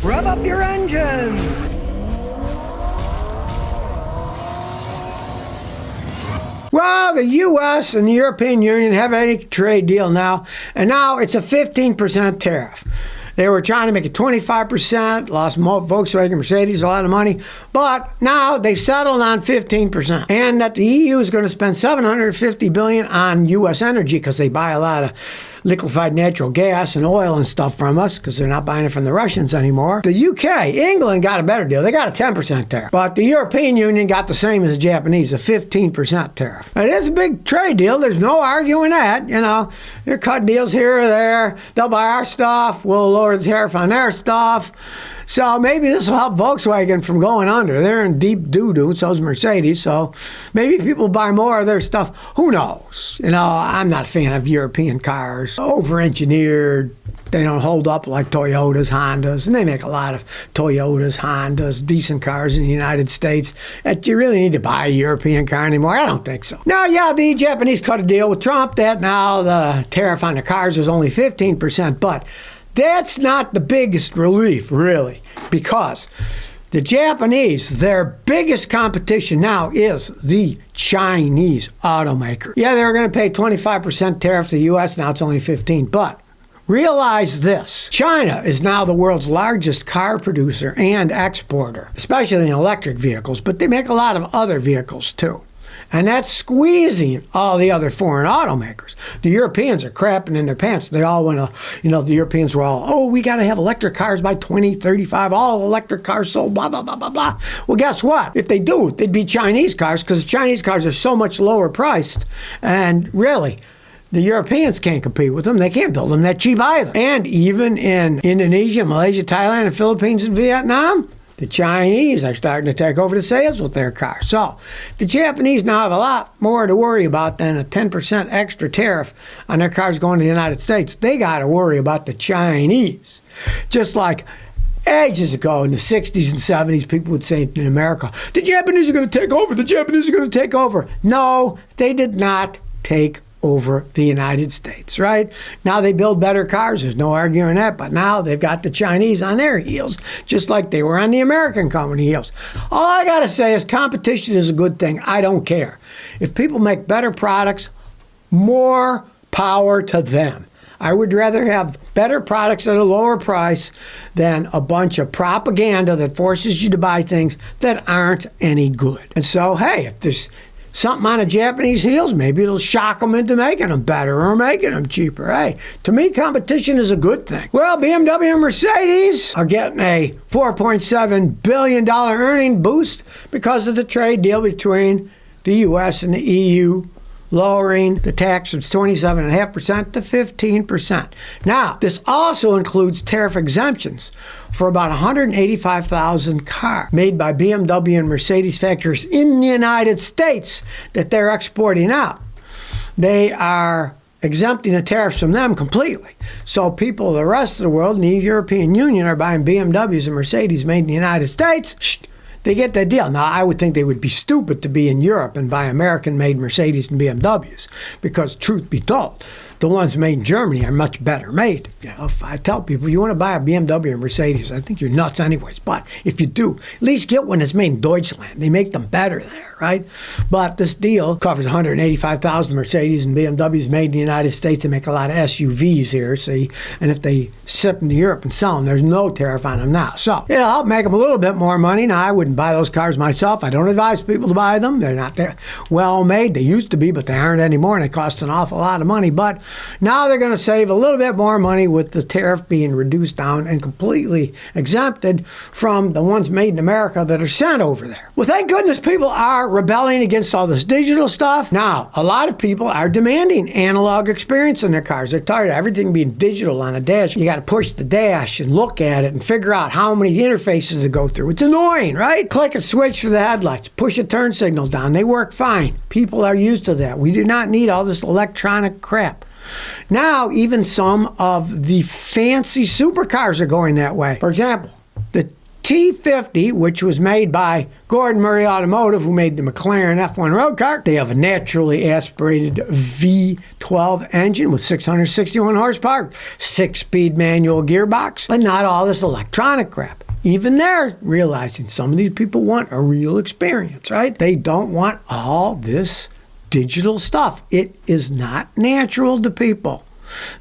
Rev up your engines! Well, the U.S. and the European Union have a trade deal now, and now it's a 15% tariff. They were trying to make it 25%, lost Volkswagen, Mercedes, a lot of money, but now they've settled on 15%. And that the EU is going to spend $750 billion on U.S. energy because they buy a lot of liquefied natural gas and oil and stuff from us because they're not buying it from the Russians anymore. The UK, England got a better deal. They got a 10% tariff. But the European Union got the same as the Japanese, a 15% tariff. It is a big trade deal. There's no arguing that. You know, they're cutting deals here or there. They'll buy our stuff. We'll lower the tariff on their stuff. So maybe this will help Volkswagen from going under. They're in deep doo-doo, so's Mercedes. So maybe people buy more of their stuff. Who knows? You know, I'm not a fan of European cars. Over-engineered. They don't hold up like Toyotas, Hondas, and they make a lot of Toyotas, Hondas, decent cars in the United States. Do you really need to buy a European car anymore? I don't think so. Now, yeah, the Japanese cut a deal with Trump that now the tariff on the cars is only 15%, but that's not the biggest relief, really, because the Japanese, their biggest competition now is the Chinese automaker. Yeah, they were going to pay 25% tariff to the U.S., now it's only 15%, but realize this. China is now the world's largest car producer and exporter, especially in electric vehicles, but they make a lot of other vehicles too. And that's squeezing all the other foreign automakers. The Europeans are crapping in their pants. They all want to, the Europeans were all, oh, we got to have electric cars by 2035, all electric cars sold, blah, blah, blah, blah, blah. Well, guess what? If they do, they'd be Chinese cars because Chinese cars are so much lower priced. And really, the Europeans can't compete with them. They can't build them that cheap either. And even in Indonesia, Malaysia, Thailand, and Philippines, and Vietnam, the Chinese are starting to take over the sales with their cars. So the Japanese now have a lot more to worry about than a 10% extra tariff on their cars going to the United States. They got to worry about the Chinese. Just like ages ago in the 60s and 70s, people would say in America, the Japanese are going to take over, the Japanese are going to take over. No, they did not take over the United States, right? Now they build better cars, there's no arguing that, but now they've got the Chinese on their heels, just like they were on the American company heels. All I gotta say is competition is a good thing. I don't care. If people make better products, more power to them. I would rather have better products at a lower price than a bunch of propaganda that forces you to buy things that aren't any good. And so, hey, if there's something on the Japanese heels, maybe it'll shock them into making them better or making them cheaper. Hey, to me, competition is a good thing. Well, BMW and Mercedes are getting a $4.7 billion earning boost because of the trade deal between the U.S. and the EU, lowering the tax from 27.5% to 15%. Now, this also includes tariff exemptions for about 185,000 cars made by BMW and Mercedes factories in the United States that they're exporting out. They are exempting the tariffs from them completely. So people of the rest of the world in the European Union are buying BMWs and Mercedes made in the United States. They get that deal. Now, I would think they would be stupid to be in Europe and buy American-made Mercedes and BMWs because, truth be told, the ones made in Germany are much better made. You know, if I tell people you want to buy a BMW or Mercedes, I think you're nuts anyways. But if you do, at least get one that's made in Deutschland. They make them better there, right? But this deal covers 185,000 Mercedes and BMWs made in the United States. They make a lot of SUVs here, see? And if they ship them to Europe and sell them, there's no tariff on them now. So it'll help make them a little bit more money. Now, I wouldn't buy those cars myself. I don't advise people to buy them. They're not that well made. They used to be, but they aren't anymore, and they cost an awful lot of money. But now they're going to save a little bit more money with the tariff being reduced down and completely exempted from the ones made in America that are sent over there. Well, thank goodness people are rebelling against all this digital stuff. Now, a lot of people are demanding analog experience in their cars. They're tired of everything being digital on a dash. You got to push the dash and look at it and figure out how many interfaces to go through. It's annoying, right? Click a switch for the headlights. Push a turn signal down. They work fine. People are used to that. We do not need all this electronic crap. Now, even some of the fancy supercars are going that way. For example, the T50, which was made by Gordon Murray Automotive, who made the McLaren F1 road car. They have a naturally aspirated V12 engine with 661 horsepower, 6-speed manual gearbox, but not all this electronic crap. Even they're realizing some of these people want a real experience, right? They don't want all this digital stuff. It is not natural to people.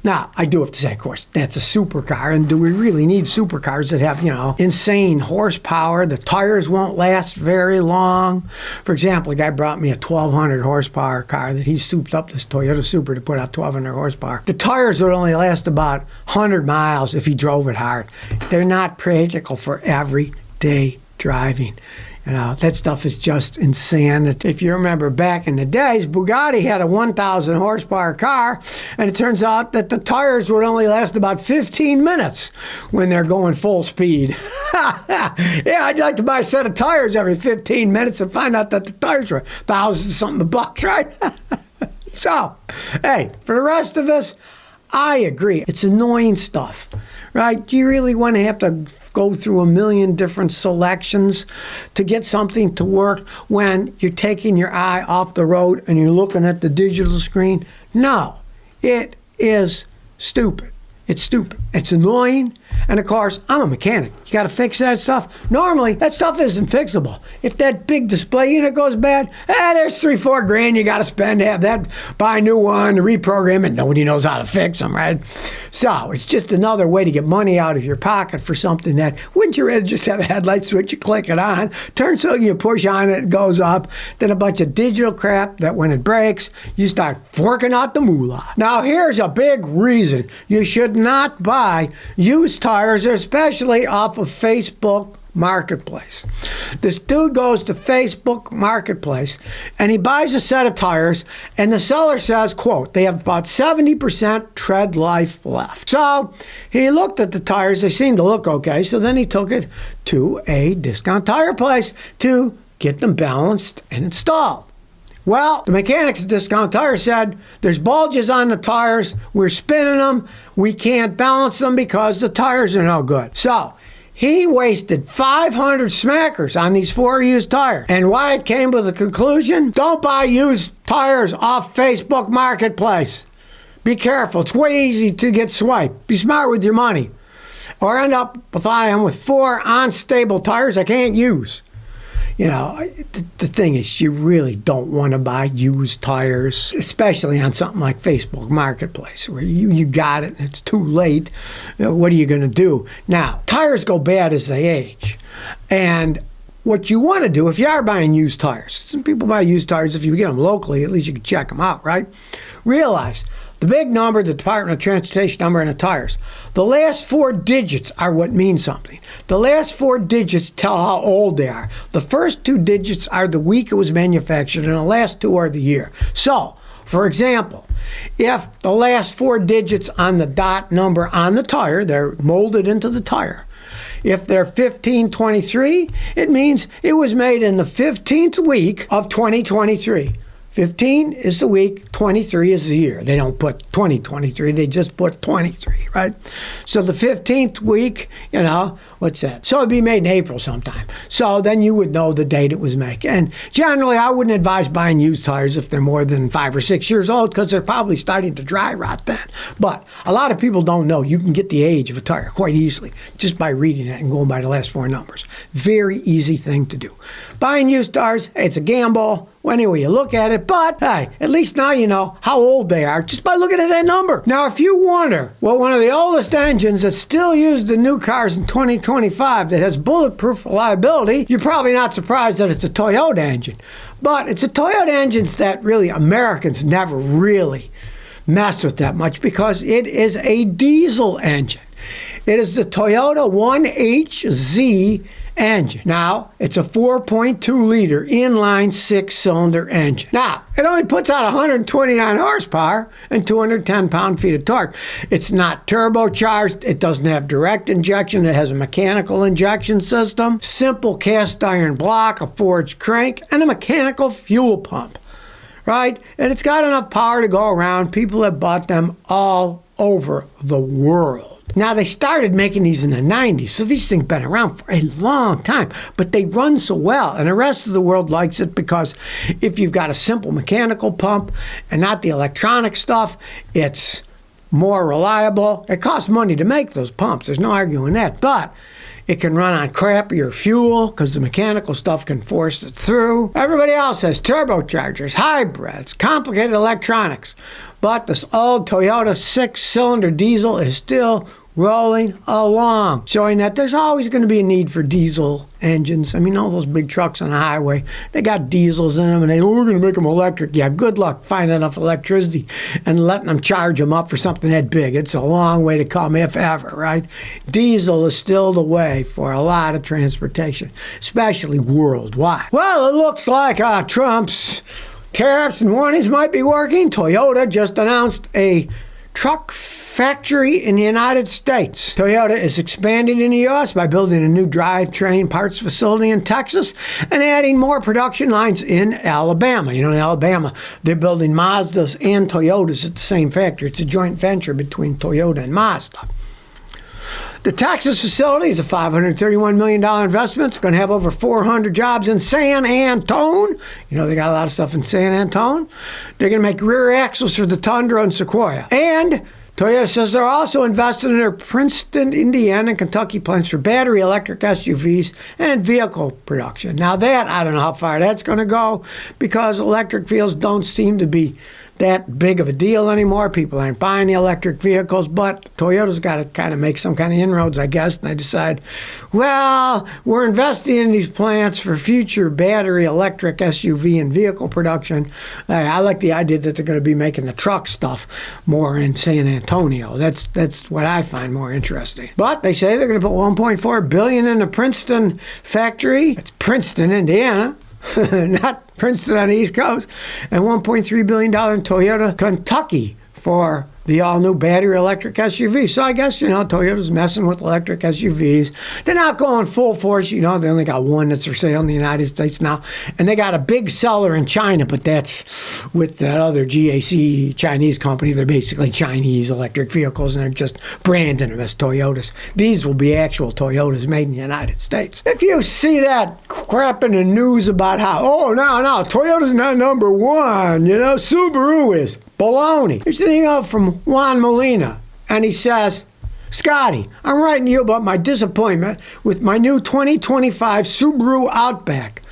Now, I do have to say, of course, that's a supercar, and do we really need supercars that have, insane horsepower? The tires won't last very long. For example, a guy brought me a 1,200 horsepower car that he souped up this Toyota Supra to put out 1,200 horsepower. The tires would only last about 100 miles if he drove it hard. They're not practical for everyday driving. That stuff is just insane. If you remember back in the days, Bugatti had a 1,000 horsepower car, and it turns out that the tires would only last about 15 minutes when they're going full speed. Yeah, I'd like to buy a set of tires every 15 minutes and find out that the tires were $1,000-something bucks, right? So, hey, for the rest of us, I agree. It's annoying stuff, right? Do you really want to have to go through a million different selections to get something to work when you're taking your eye off the road and you're looking at the digital screen? No, it is stupid. It's stupid. It's annoying. And of course, I'm a mechanic. You got to fix that stuff. Normally, that stuff isn't fixable. If that big display unit goes bad, there's $3-4 grand you got to spend to have that, buy a new one, to reprogram it. Nobody knows how to fix them, right? So it's just another way to get money out of your pocket for something that, wouldn't you rather just have a headlight switch, you click it on, turn so you push on it, it goes up, then a bunch of digital crap that when it breaks, you start forking out the moolah. Now, here's a big reason you should not buy used tires, especially off of Facebook Marketplace. This dude goes to Facebook Marketplace and he buys a set of tires, and the seller says, quote, they have about 70% tread life left. So he looked at the tires, they seemed to look okay, so then he took it to a discount tire place to get them balanced and installed. Well, the mechanics at Discount Tire said, there's bulges on the tires, we're spinning them, we can't balance them because the tires are no good. So, he wasted 500 smackers on these 4 used tires. And Wyatt came to the conclusion, don't buy used tires off Facebook Marketplace. Be careful, it's way easy to get swiped. Be smart with your money. Or end up buying with 4 unstable tires I can't use. The thing is, you really don't want to buy used tires, especially on something like Facebook Marketplace, where you got it and it's too late. What are you going to do? Now, tires go bad as they age. And what you want to do, if you are buying used tires, some people buy used tires, if you get them locally, at least you can check them out, right? Realize the big number, the Department of Transportation number, and the tires. The last 4 digits are what means something. The last 4 digits tell how old they are. The first 2 digits are the week it was manufactured, and the last 2 are the year. So, for example, if the last 4 digits on the dot number on the tire, they're molded into the tire. If they're 1523, it means it was made in the 15th week of 2023. 15 is the week, 23 is the year. They don't put 2023, they just put 23, right? So the 15th week, what's that? So it'd be made in April sometime. So then you would know the date it was made. And generally, I wouldn't advise buying used tires if they're more than 5 or 6 years old, because they're probably starting to dry rot then. But a lot of people don't know. You can get the age of a tire quite easily just by reading it and going by the last 4 numbers. Very easy thing to do. Buying used tires, it's a gamble. Anyway, you look at it, but hey, at least now you know how old they are just by looking at that number. Now, if you wonder what one of the oldest engines that's still used in new cars in 2025 that has bulletproof reliability, you're probably not surprised that it's a Toyota engine. But it's a Toyota engine that really Americans never really mess with that much because it is a diesel engine. It is the Toyota 1HZ engine. Now, it's a 4.2-liter inline 6-cylinder engine. Now, it only puts out 129 horsepower and 210 pound-feet of torque. It's not turbocharged. It doesn't have direct injection. It has a mechanical injection system, simple cast iron block, a forged crank, and a mechanical fuel pump, right? And it's got enough power to go around. People have bought them all over the world. Now, they started making these in the 90s, so these things been around for a long time, but they run so well, and the rest of the world likes it because if you've got a simple mechanical pump and not the electronic stuff, it's more reliable. It costs money to make those pumps. There's no arguing that, but it can run on crappier fuel because the mechanical stuff can force it through. Everybody else has turbochargers, hybrids, complicated electronics. But this old Toyota 6-cylinder diesel is still rolling along, showing that there's always going to be a need for diesel engines. I mean, all those big trucks on the highway, they got diesels in them, and we're going to make them electric. Yeah, good luck finding enough electricity and letting them charge them up for something that big. It's a long way to come, if ever, right? Diesel is still the way for a lot of transportation, especially worldwide. Well, it looks like Trump's tariffs and warnings might be working. Toyota just announced a truck factory in the United States. Toyota is expanding in the U.S. by building a new drivetrain parts facility in Texas and adding more production lines in Alabama. You know, in Alabama, they're building Mazdas and Toyotas at the same factory. It's a joint venture between Toyota and Mazda. The Texas facility is a $531 million investment. It's going to have over 400 jobs in San Antone. You know, they got a lot of stuff in San Antone. They're going to make rear axles for the Tundra and Sequoia. And Toyota says they're also investing in their Princeton, Indiana, and Kentucky plants for battery electric SUVs and vehicle production. Now that, I don't know how far that's going to go because electric vehicles don't seem to be that big of a deal anymore. People aren't buying the electric vehicles, but Toyota's got to kind of make some kind of inroads, I guess, and they decide, well, we're investing in these plants for future battery electric SUV and vehicle production. I like the idea that they're going to be making the truck stuff more in San Antonio. That's what I find more interesting. But they say they're going to put $1.4 billion in the Princeton factory. It's Princeton, Indiana. Not Princeton on the East Coast, and $1.3 billion in Toyota, Kentucky for the all-new battery electric SUV. So I guess, you know, Toyota's messing with electric SUVs. They're not going full force. You know, they only got one that's for sale in the United States now. And they got a big seller in China, but that's with that other GAC Chinese company. They're basically Chinese electric vehicles, and they're just branding them as Toyotas. These will be actual Toyotas made in the United States. If you see that crap in the news about how, no, Toyota's not number one, you know, Subaru is. Baloney. Here's an email from Juan Molina, and he says, Scotty, I'm writing you about my disappointment with my new 2025 Subaru Outback.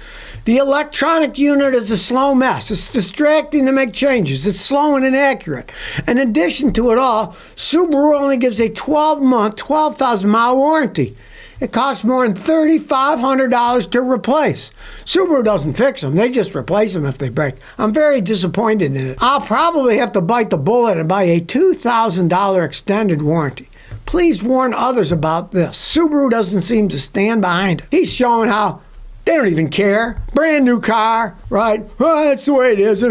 The electronic unit is a slow mess. It's distracting to make changes. It's slow and inaccurate. In addition to it all, Subaru only gives a 12-month, 12,000-mile warranty. It costs more than $3,500 to replace. Subaru doesn't fix them. They just replace them if they break. I'm very disappointed in it. I'll probably have to bite the bullet and buy a $2,000 extended warranty. Please warn others about this. Subaru doesn't seem to stand behind it. He's showing how they don't even care. Brand new car, right? Well, that's the way it is.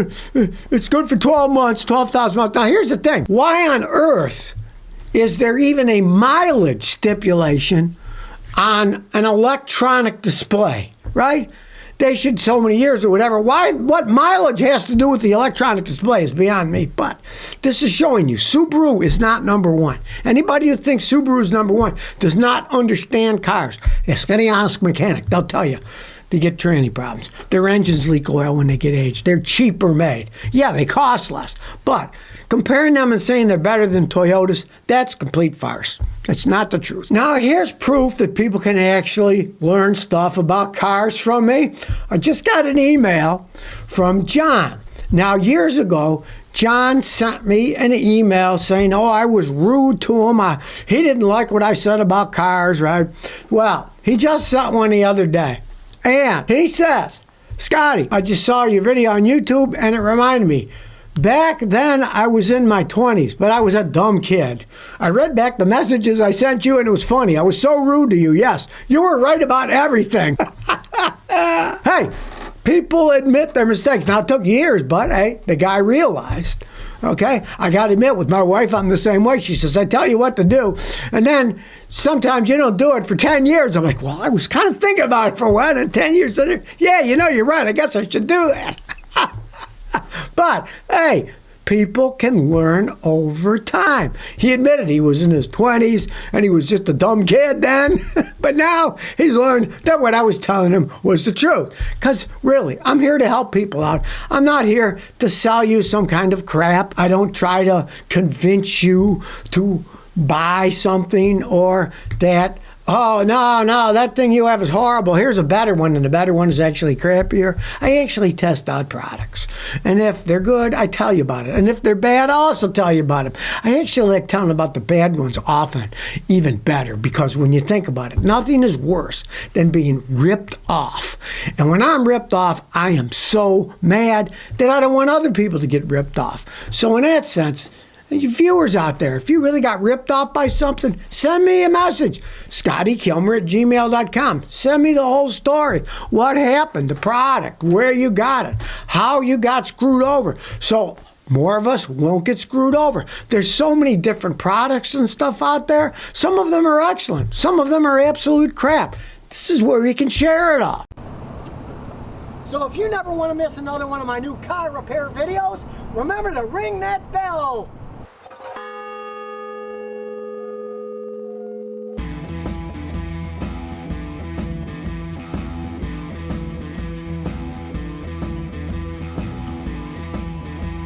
It's good for 12 months, 12,000 miles. Now, here's the thing. Why on earth is there even a mileage stipulation on an electronic display, right? They should so many years or whatever. Why? What mileage has to do with the electronic display is beyond me. But this is showing you Subaru is not number one. Anybody who thinks Subaru is number one does not understand cars. Ask any honest mechanic. They'll tell you they get tranny problems. Their engines leak oil when they get aged. They're cheaper made. Yeah, they cost less. But comparing them and saying they're better than Toyotas, that's complete farce. It's not the truth. Now, here's proof that people can actually learn stuff about cars from me. I just got an email from John. Now, years ago, John sent me an email saying, I was rude to him. He didn't like what I said about cars, right? Well, he just sent one the other day. And he says, Scotty, I just saw your video on YouTube, and it reminded me. Back then, I was in my 20s, but I was a dumb kid. I read back the messages I sent you, and it was funny. I was so rude to you. Yes, you were right about everything. Hey, people admit their mistakes. Now, it took years, but hey, the guy realized. Okay, I got to admit, with my wife, I'm the same way. She says, I tell you what to do. And then sometimes you don't do it for 10 years. I'm like, well, I was kind of thinking about it for a while, and 10 years later, yeah, you're right. I guess I should do that. But, hey, People can learn over time. He admitted he was in his 20s and he was just a dumb kid then, but now he's learned that what I was telling him was the truth. Because really, I'm here to help people out. I'm not here to sell you some kind of crap. I don't try to convince you to buy something or that, oh, no, that thing you have is horrible. Here's a better one, and the better one is actually crappier. I actually test out products. And if they're good, I tell you about it. And if they're bad, I also tell you about them. I actually like telling about the bad ones often, even better, because when you think about it, nothing is worse than being ripped off. And when I'm ripped off, I am so mad that I don't want other people to get ripped off. So in that sense, you viewers out there, if you really got ripped off by something, send me a message. ScottyKilmer@gmail.com. Send me the whole story. What happened, the product, where you got it, how you got screwed over. So more of us won't get screwed over. There's so many different products and stuff out there. Some of them are excellent. Some of them are absolute crap. This is where we can share it all. So if you never want to miss another one of my new car repair videos, remember to ring that bell.